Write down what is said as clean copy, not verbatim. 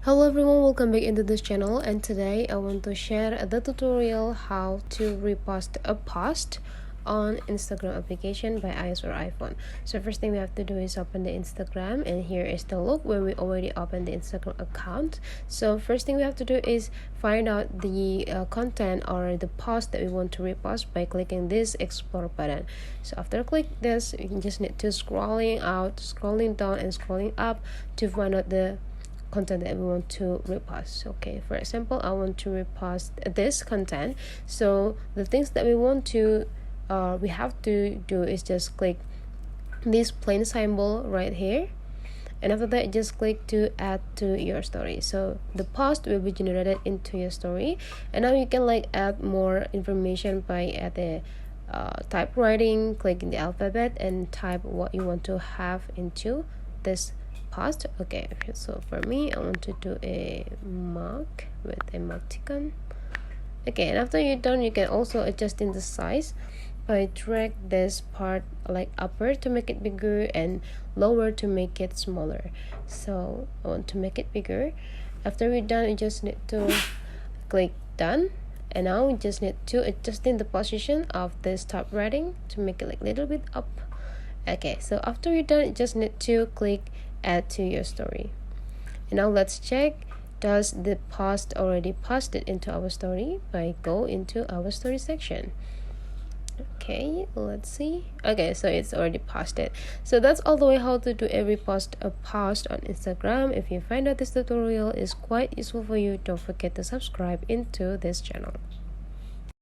Hello everyone, welcome back into this channel, and today I want to share the tutorial how to repost a post on Instagram application by iOS or iPhone. So first thing we have to do is open the Instagram, and here is the look where we already opened the Instagram account. So first thing we have to do is find out the content or the post that we want to repost by clicking this explore button. So after click this, you just need to scrolling down and scrolling up to find out the content that we want to repost. Okay, for example, I want to repost this content. So the things that we have to do is just click this plain symbol right here, and after that just click to add to your story. So the post will be generated into your story, and now you can add more information by at the type writing, click in the alphabet and type what you want to have into this post. Okay, so for me I want to do a mug with emoticon. Okay, and after you're done, you can also adjust in the size by drag this part upper to make it bigger and lower to make it smaller. So I want to make it bigger. After we're done, you just need to click done, and now we just need to adjust in the position of this top writing to make it little bit up. Okay, so after you're done, you just need to click add to your story. And now let's check, does the post already posted into our story by go into our story section. Okay, let's see. Okay, so it's already posted. So that's all the way how to do every post on Instagram. If you find out this tutorial is quite useful for you, don't forget to subscribe into this channel.